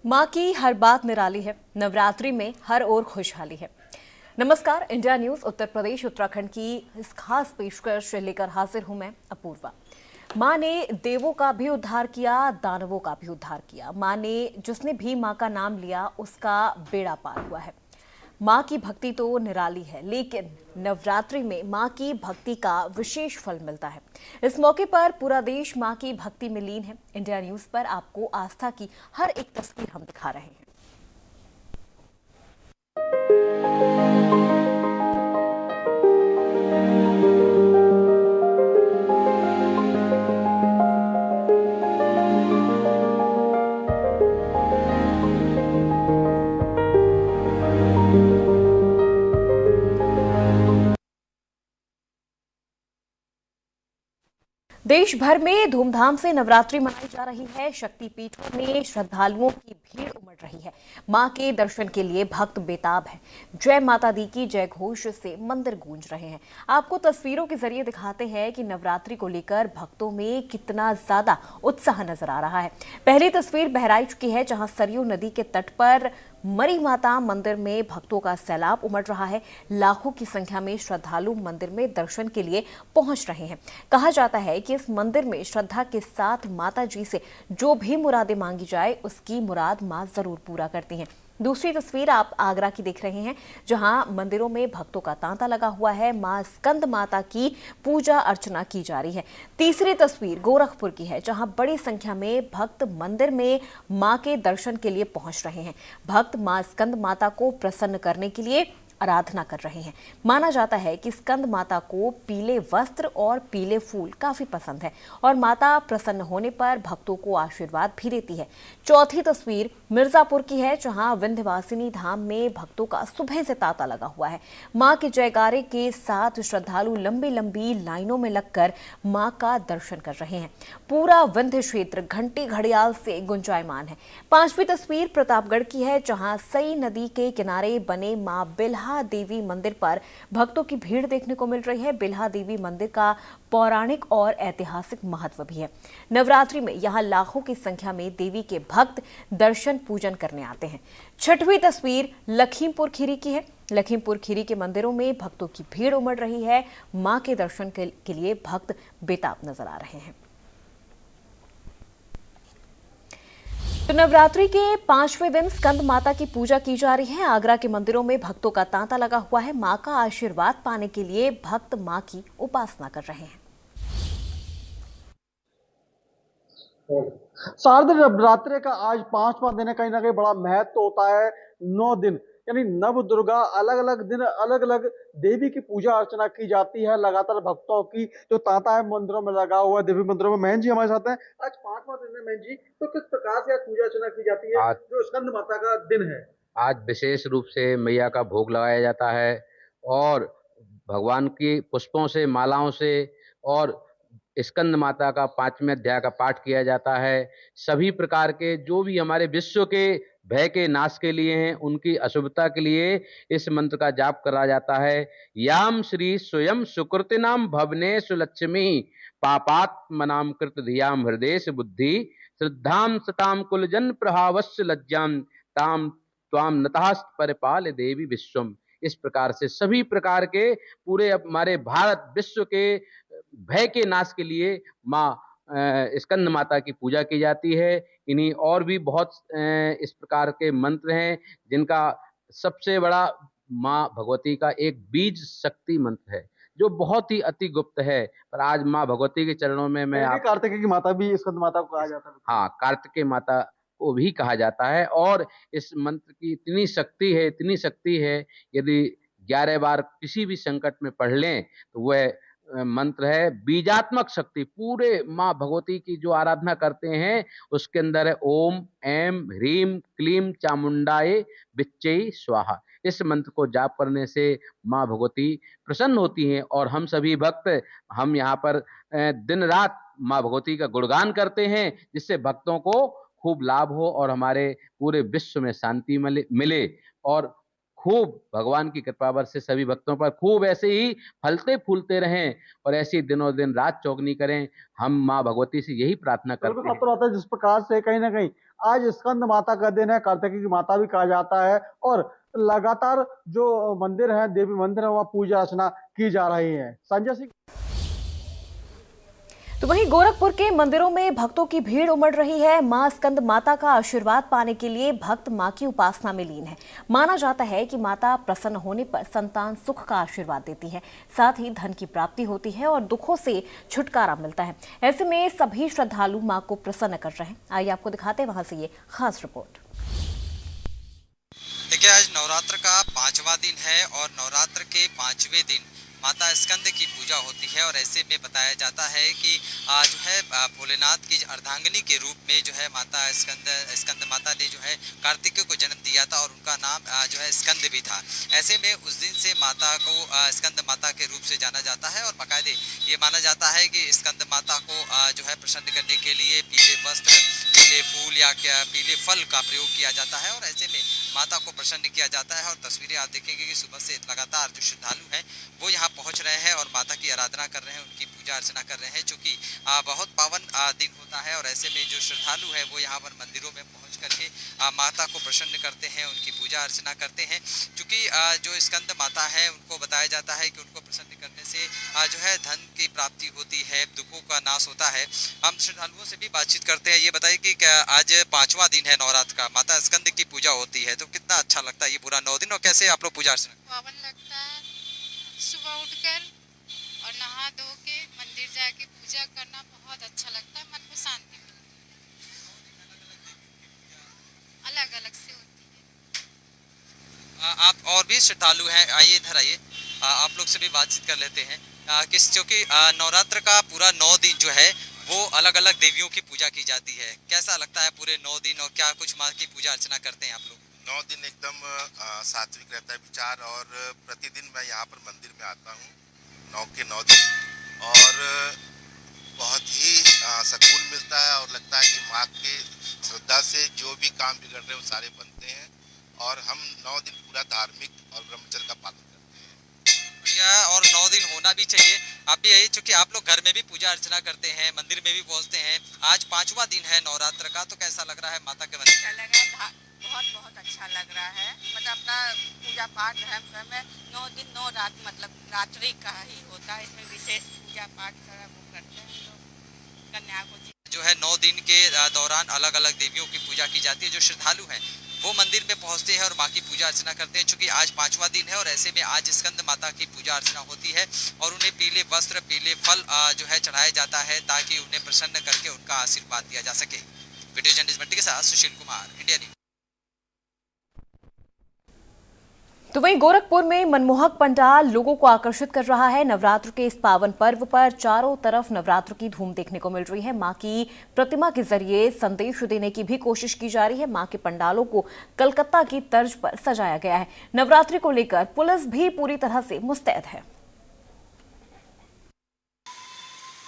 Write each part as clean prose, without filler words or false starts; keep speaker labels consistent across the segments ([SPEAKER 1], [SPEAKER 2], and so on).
[SPEAKER 1] माँ की हर बात निराली है। नवरात्रि में हर ओर खुशहाली है। नमस्कार, इंडिया न्यूज उत्तर प्रदेश उत्तराखंड की इस खास पेशकश लेकर हाजिर हूं मैं अपूर्वा। माँ ने देवों का भी उद्धार किया, दानवों का भी उद्धार किया। माँ ने जिसने भी माँ का नाम लिया उसका बेड़ा पार हुआ है। माँ की भक्ति तो निराली है, लेकिन नवरात्रि में माँ की भक्ति का विशेष फल मिलता है। इस मौके पर पूरा देश माँ की भक्ति में लीन है। इंडिया न्यूज पर आपको आस्था की हर एक तस्वीर हम दिखा रहे हैं। देश भर में धूमधाम से नवरात्रि मनाई जा रही है। शक्तिपीठों में श्रद्धालुओं की भीड़ उमड़ रही है। मां के दर्शन के लिए भक्त बेताब हैं। जय माता दी की जय घोष से मंदिर गूंज रहे हैं। आपको तस्वीरों के जरिए दिखाते हैं कि नवरात्रि को लेकर भक्तों में कितना ज्यादा उत्साह नजर आ रहा है। पहली तस्वीर बहराइच की है, जहां सरयू नदी के तट पर मरी माता मंदिर में भक्तों का सैलाब उमड़ रहा है। लाखों की संख्या में श्रद्धालु मंदिर में दर्शन के लिए पहुंच रहे हैं। कहा जाता है कि इस मंदिर में श्रद्धा के साथ माता जी से जो भी मुरादें मांगी जाए उसकी मुराद मां जरूर पूरा करती हैं। दूसरी तस्वीर आप आगरा की देख रहे हैं, जहां मंदिरों में भक्तों का तांता लगा हुआ है। मां स्कंद माता की पूजा अर्चना की जा रही है। तीसरी तस्वीर गोरखपुर की है, जहां बड़ी संख्या में भक्त मंदिर में मां के दर्शन के लिए पहुंच रहे हैं। भक्त मां स्कंद माता को प्रसन्न करने के लिए आराधना कर रहे हैं। माना जाता है कि स्कंद माता को पीले वस्त्र और पीले फूल काफी पसंद है और माता प्रसन्न होने पर भक्तों को आशीर्वाद भी देती है। चौथी तस्वीर मिर्जापुर की है, जहां विंध्यवासिनी धाम में भक्तों का सुबह से तांता लगा हुआ है। मां के जयकारे के साथ श्रद्धालु लंबी लंबी लाइनों में लगकर मां का दर्शन कर रहे हैं। पूरा विंध्य क्षेत्र घंटी घड़ियाल से गुंजायमान है। पांचवी तस्वीर प्रतापगढ़ की है, जहां सई नदी के किनारे बने मां बिल्हा देवी मंदिर पर भक्तों की भीड़ देखने को मिल रही है। बिल्हा देवी मंदिर का पौराणिक और ऐतिहासिक महत्व भी है। नवरात्रि में यहां लाखों की संख्या में देवी के भक्त दर्शन पूजन करने आते हैं। छठवीं तस्वीर लखीमपुर खीरी की है। लखीमपुर खीरी के मंदिरों में भक्तों की भीड़ उमड़ रही है। मां के दर्शन के लिए भक्त बेताब नजर आ रहे हैं। तो नवरात्रि के पांचवें दिन स्कंद माता की पूजा की जा रही है। आगरा के मंदिरों में भक्तों का तांता लगा हुआ है। मां का आशीर्वाद पाने के लिए भक्त मां की उपासना कर रहे हैं।
[SPEAKER 2] शारदीय नवरात्रि का आज 5वां दिन है। कहीं ना कहीं बड़ा महत्व होता है। 9 दिन यानी नव दुर्गा अलग अलग दिन अलग अलग देवी की पूजा अर्चना की जाती है। लगातार भक्तों की जो तांता है मंदिरों में लगा हुआ है, देवी मंदिरों में। महन जी हमारे साथ हैं। आज 5वां दिन है महन जी, तो किस प्रकार से आज पूजा अर्चना की जाती है जो स्कंद माता का दिन है?
[SPEAKER 3] आज विशेष रूप से मैया का भोग लगाया जाता है और भगवान की पुष्पों से, मालाओं से और स्कंद माता का 5वें अध्याय का पाठ किया जाता है। सभी प्रकार के जो भी हमारे विश्व के भय के नाश के लिए हैं, उनकी अशुभता के लिए इस मंत्र का जाप करा जाता है। याम श्री स्वयं सुकृतिनाम भवने सुलक्ष्मी पापात्मनाम कृत धियाम हृदय बुद्धि श्रद्धाम सताम कुलजन प्रभावस्य लज्जाम ताम त्वाम नतहस्त परिपाल देवी विश्वम। इस प्रकार से सभी प्रकार के पूरे हमारे भारत विश्व के भय के नाश के लिए माँ स्कंद माता की पूजा की जाती है। इन्हीं और भी बहुत इस प्रकार के मंत्र हैं, जिनका सबसे बड़ा माँ भगवती का एक बीज शक्ति मंत्र है, जो बहुत ही अति गुप्त है। पर आज माँ भगवती के चरणों में मैं आप
[SPEAKER 2] कार्तिकेय की माता भी स्कंद माता को कहा जाता है।
[SPEAKER 3] हाँ, कार्तिकेय माता को भी कहा जाता है। और इस मंत्र की इतनी शक्ति है, इतनी शक्ति है, यदि 11 बार किसी भी संकट में पढ़ लें तो वह मंत्र है बीजात्मक शक्ति। पूरे माँ भगवती की जो आराधना करते हैं उसके अंदर है ओम ऐं ह्रीं क्लीं चामुंडाय विच्चै स्वाहा। इस मंत्र को जाप करने से माँ भगवती प्रसन्न होती हैं और हम सभी भक्त हम यहाँ पर दिन रात माँ भगवती का गुणगान करते हैं, जिससे भक्तों को खूब लाभ हो और हमारे पूरे विश्व में शांति मिले और खूब भगवान की कृपा बरसे सभी भक्तों पर, खूब ऐसे ही फलते फूलते रहें और ऐसी दिनों दिन रात चौगनी करें। हम माँ भगवती से यही प्रार्थना करते हैं।
[SPEAKER 2] आता है जिस प्रकार से कहीं ना कहीं आज स्कंद माता का दिन है, कार्तिकी की माता भी कहा जाता है और लगातार जो मंदिर है, देवी मंदिर है, वहाँ पूजा अर्चना की जा रही है। संजय सिंह।
[SPEAKER 1] तो वहीं गोरखपुर के मंदिरों में भक्तों की भीड़ उमड़ रही है। मां स्कंद माता का आशीर्वाद पाने के लिए भक्त मां की उपासना में लीन है। माना जाता है कि माता प्रसन्न होने पर संतान सुख का आशीर्वाद देती है, साथ ही धन की प्राप्ति होती है और दुखों से छुटकारा मिलता है। ऐसे में सभी श्रद्धालु मां को प्रसन्न कर रहे हैं। आइए आपको दिखाते हैं वहां से ये खास रिपोर्ट।
[SPEAKER 4] देखिए, आज नवरात्र का 5वां दिन है और नवरात्र के 5वें दिन माता स्कंद की पूजा होती है और ऐसे में बताया जाता है कि जो है भोलेनाथ की अर्धांगिनी के रूप में जो है माता स्कंद माता ने जो है कार्तिकेय को जन्म दिया था और उनका नाम जो है स्कंद भी था। ऐसे में उस दिन से माता को स्कंद माता के रूप से जाना जाता है और बाकायदे ये माना जाता है कि स्कंद माता को जो है प्रसन्न करने के लिए पीले वस्त्र, पीले फूल या क्या पीले फल का प्रयोग किया जाता है और ऐसे में माता को प्रसन्न किया जाता है। और तस्वीरें आप देखेंगे कि सुबह से लगातार जो श्रद्धालु हैं वो यहाँ पहुँच रहे हैं और माता की आराधना कर रहे हैं, उनकी पूजा अर्चना कर रहे हैं, चूँकि बहुत पावन दिन होता है और ऐसे में जो श्रद्धालु हैं वो यहाँ पर मंदिरों में पहुँच करके माता को प्रसन्न करते हैं, उनकी पूजा अर्चना करते हैं। चूँकि जो स्कंद माता है उनको बताया जाता है कि उनको प्रसन्न करने से जो है धन की प्राप्ति होती है, दुखों का नाश होता है। हम श्रद्धालुओं से भी बातचीत करते हैं। ये बताइए कि क्या आज 5वां दिन है नवरात्र का, माता स्कंद की पूजा होती है, तो कितना अच्छा लगता है ये पूरा 9 दिन और कैसे आप लोग पूजा अर्चना?
[SPEAKER 5] पावन लगता है। सुबह उठकर और नहा धो के मंदिर जाके पूजा करना बहुत अच्छा लगता है, मन को शांति मिलती है। अलग अलग से होती है।
[SPEAKER 4] आप और भी श्रद्धालु हैं, आइए इधर आइए, आप लोग से भी बातचीत कर लेते हैं। किस क्योंकि नवरात्र का पूरा 9 दिन जो है वो अलग अलग देवियों की पूजा की जाती है, कैसा लगता है पूरे 9 दिन और क्या कुछ माँ की पूजा अर्चना करते हैं आप लोग?
[SPEAKER 6] 9 दिन एकदम सात्विक रहता है विचार और प्रतिदिन मैं यहाँ पर मंदिर में आता हूँ 9 के 9 दिन और बहुत ही सुकून मिलता है और लगता है कि माँ के श्रद्धा से जो भी काम बिगड़ रहे हैं वो सारे बनते हैं और हम 9 दिन पूरा धार्मिक और ब्रह्मचर्य का पालन करते हैं।
[SPEAKER 4] और 9 दिन होना भी चाहिए। आप भी यही, चूंकि आप लोग घर में भी पूजा अर्चना करते हैं, मंदिर में भी पहुँचते हैं, आज 5वां दिन है नवरात्र का, तो कैसा लग रहा है माता के मंदिर?
[SPEAKER 5] अच्छा लग रहा है, बहुत अच्छा लग रहा है। मतलब अपना पूजा पाठ है, घर में 9 दिन 9 रात मतलब रात्रि का ही होता है, इसमें विशेष पूजा पाठ सारा वो करते हैं लोग कन्या को।
[SPEAKER 4] जो है 9 दिन के दौरान अलग अलग देवियों की पूजा की जाती है। जो श्रद्धालु हैं वो मंदिर में पहुंचते हैं और माँ की पूजा अर्चना करते हैं। चूंकि आज 5वां दिन है और ऐसे में आज स्कंद माता की पूजा अर्चना होती है और उन्हें पीले वस्त्र, पीले फल जो है चढ़ाया जाता है ताकि उन्हें प्रसन्न करके उनका आशीर्वाद दिया जा सके। वीडियो जर्नलिस्ट बंटी के साथ सुशील कुमार, इंडिया न्यूज।
[SPEAKER 1] तो वहीं गोरखपुर में मनमोहक पंडाल लोगों को आकर्षित कर रहा है। नवरात्र के इस पावन पर्व पर चारों तरफ नवरात्र की धूम देखने को मिल रही है। मां की प्रतिमा के जरिए संदेश देने की भी कोशिश की जा रही है। मां के पंडालों को कलकत्ता की तर्ज पर सजाया गया है। नवरात्रि को लेकर पुलिस भी पूरी तरह से मुस्तैद है।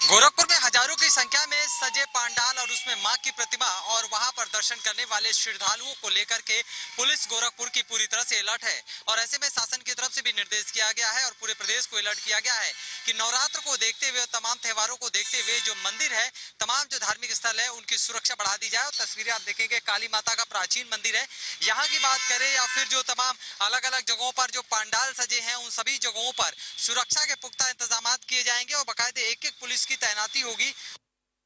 [SPEAKER 4] गोरखपुर में हजारों की संख्या में सजे पंडाल और उसमें मां की प्रतिमा और वहां पर दर्शन करने वाले श्रद्धालुओं को लेकर के पुलिस गोरखपुर की पूरी तरह से अलर्ट है और ऐसे में शासन की तरफ से भी निर्देश किया गया है और पूरे प्रदेश को अलर्ट किया गया है कि नवरात्र को देखते हुए, तमाम त्योहारों को देखते हुए जो मंदिर है, तमाम जो धार्मिक स्थल है, उनकी सुरक्षा बढ़ा दी जाए। और तस्वीरें आप देखेंगे, काली माता का प्राचीन मंदिर है, यहाँ की बात करें या फिर जो तमाम अलग अलग जगहों पर जो पंडाल सजे हैं, उन सभी जगहों पर सुरक्षा के पुख्ता इंतजाम किए जाएंगे और बाकायदे एक एक पुलिस की तैनाती होगी।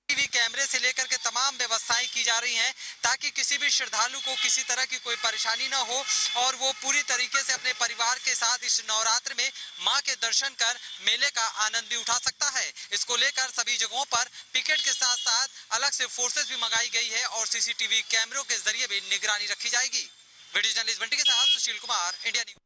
[SPEAKER 4] टीवी कैमरे से लेकर के तमाम व्यवस्थाएं की जा रही हैं ताकि किसी भी श्रद्धालु को किसी तरह की कोई परेशानी ना हो और वो पूरी तरीके से अपने परिवार के साथ इस नवरात्र में मां के दर्शन कर मेले का आनंद भी उठा सकता है। इसको लेकर सभी जगहों पर पिकेट के साथ साथ अलग से फोर्सेस भी मंगाई गई है और सीसीटीवी कैमरों के जरिए भी निगरानी रखी जाएगी। वीडियो जर्नलिस्ट बंटी के साथ सुशील कुमार, इंडिया न्यूज।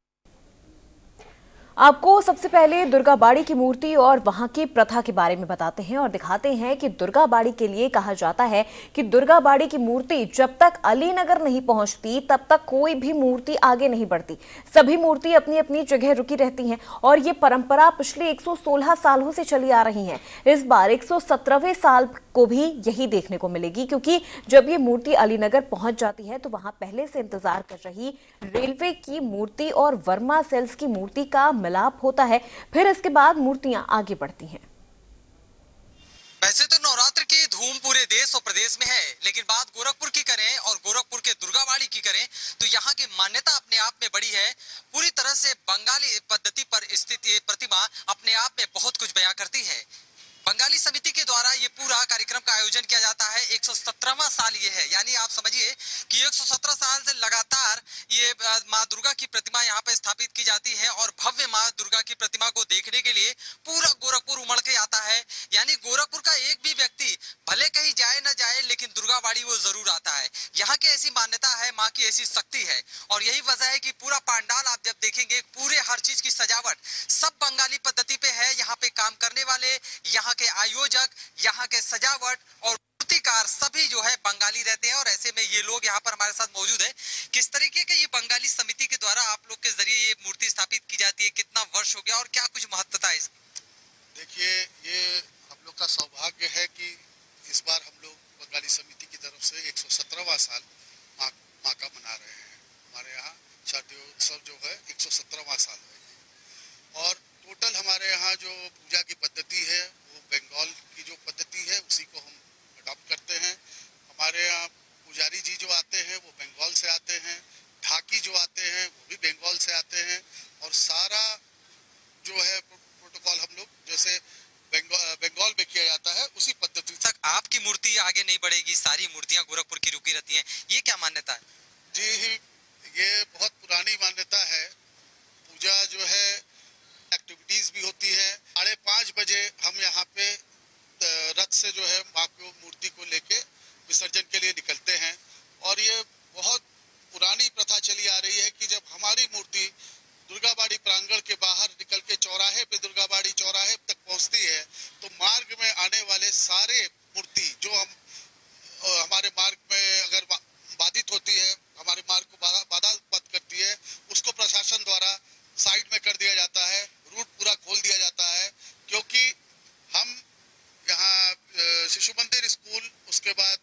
[SPEAKER 1] आपको सबसे पहले दुर्गा बाड़ी की मूर्ति और वहां की प्रथा के बारे में बताते हैं और दिखाते हैं कि दुर्गा बाड़ी के लिए कहा जाता है कि दुर्गा बाड़ी की मूर्ति जब तक अलीनगर नहीं पहुंचती तब तक कोई भी मूर्ति आगे नहीं बढ़ती। सभी मूर्ति अपनी अपनी जगह रुकी रहती हैं और ये परंपरा पिछले 116 सालों से चली आ रही है। इस बार 117वें साल को भी यही देखने को मिलेगी, क्योंकि जब ये मूर्ति अलीनगर पहुंच जाती है तो वहां पहले से इंतजार कर रही रेलवे की मूर्ति और वर्मा सेल्स की मूर्ति का मिलाप होता है, फिर इसके बाद मूर्तियां आगे बढ़ती हैं।
[SPEAKER 4] वैसे तो नवरात्र की धूम पूरे देश और प्रदेश में है, लेकिन बात गोरखपुर की करें और गोरखपुर के दुर्गाबाड़ी की करें तो यहाँ की मान्यता अपने आप में बड़ी है। पूरी तरह से बंगाली पद्धति पर स्थित ये प्रतिमा अपने आप में बहुत कुछ बयां करती है। बंगाली समिति के द्वारा ये पूरा कार्यक्रम का आयोजन किया जाता है। 117वां साल ये है, यानी आप समझिए कि 117 साल से लगातार ये माँ दुर्गा की प्रतिमा यहाँ पे स्थापित की जाती है और भव्य माँ दुर्गा की प्रतिमा को देखने के लिए पूरा गोरखपुर उमड़ के आता है। यानी गोरखपुर का एक भी व्यक्ति भले कहीं जाए न जाए, लेकिन दुर्गाबाड़ी वो जरूर आता है। यहाँ की ऐसी मान्यता है, माँ की ऐसी शक्ति है और यही वजह है कि पूरा पंडाल आप जब देखेंगे, पूरे हर चीज की सजावट सब बंगाली पद्धति पे है। यहाँ पे काम करने वाले, यहाँ के आयोजक, यहाँ के सजावट और मूर्तिकार सभी जो है बंगाली रहते हैं और ऐसे में ये लोग यहाँ पर हमारे साथ मौजूद है। किस तरीके के ये बंगाली समिति के द्वारा आप लोग के जरिए ये मूर्ति स्थापित की जाती है, कितना वर्ष हो गया और क्या कुछ महत्वता है इसकी?
[SPEAKER 6] देखिए, ये हम लोग का सौभाग्य है कि इस बार हम लोग बंगाली समिति की तरफ से 117वां साल माँ का मना रहे हैं। हमारे यहाँ शारदीय उत्सव जो है 117वां साल है और टोटल हमारे यहाँ जो पूजा की पद्धति है वो बंगाल की जो पद्धति है उसी को हम अडॉप्ट करते हैं। हमारे यहाँ पुजारी जी जो आते हैं वो बंगाल से आते हैं, ढाकी जो आते हैं वो भी बंगाल से आते हैं और सारा जो है प्रोटोकॉल हम लोग जैसे बंगाल में किया जाता है उसी पद्धति
[SPEAKER 4] तक आपकी मूर्ति आगे नहीं बढ़ेगी, सारी मूर्तियां गोरखपुर की रुकी रहती हैं, ये क्या मान्यता है?
[SPEAKER 6] जी, ये बहुत पुरानी मान्यता है। पूजा जो है एक्टिविटीज भी होती है। 5:30 बजे हम यहाँ पे रथ से जो है माँ को मूर्ति को लेके विसर्जन के लिए निकलते हैं और ये बहुत पुरानी प्रथा चली आ रही है कि जब हमारी मूर्ति दुर्गाबाड़ी प्रांगण के बाहर निकल के चौराहे पे दुर्गाबाड़ी चौराहे तक पहुंचती है तो मार्ग में आने वाले सारे मूर्ति जो हम हमारे मार्ग में अगर बाधित होती है, हमारे मार्ग को बाधा उत्पन्न करती है, उसको प्रशासन द्वारा साइड में कर दिया जाता है, रूट पूरा खोल दिया जाता है। क्योंकि हम यहाँ शिशु मंदिर स्कूल, उसके बाद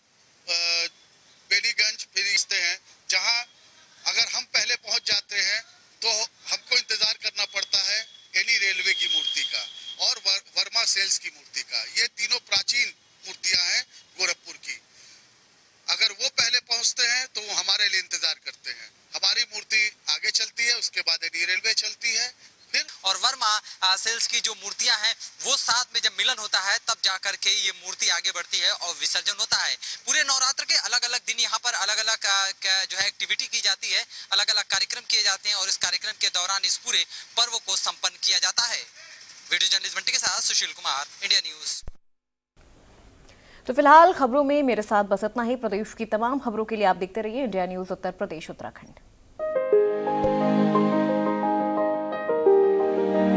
[SPEAKER 6] बेलीगंज फिर इसते हैं, जहाँ अगर हम पहले पहुंच जाते हैं तो हमको इंतजार करना पड़ता है एनी रेलवे की मूर्ति का और वर्मा सेल्स की मूर्ति का। ये तीनों प्राचीन मूर्तियां हैं गोरखपुर की। अगर वो पहले पहुंचते हैं तो वो हमारे लिए इंतजार करते हैं। हमारी मूर्ति आगे चलती है, उसके बाद एनी रेलवे चलती है, फिर
[SPEAKER 4] और वर्मा सेल्स की जो मूर्तियां हैं वो साथ में जब मिलन होता है तब जाकर के ये मूर्ति आगे बढ़ती है और विसर्जन होता है। पूरे नवरात्र के अलग अलग दिन यहाँ पर अलग अलग जो है एक्टिविटी की जाती है, अलग अलग कार्यक्रम किए जाते हैं और इस कार्यक्रम के दौरान इस पूरे पर्व को संपन्न किया जाता है। वीडियो जर्नलिस्ट बंटी के साथ सुशील कुमार, इंडिया न्यूज।
[SPEAKER 1] तो फिलहाल खबरों में मेरे साथ बस इतना ही। प्रदेश की तमाम खबरों के लिए आप देखते रहिए इंडिया न्यूज उत्तर प्रदेश उत्तराखंड।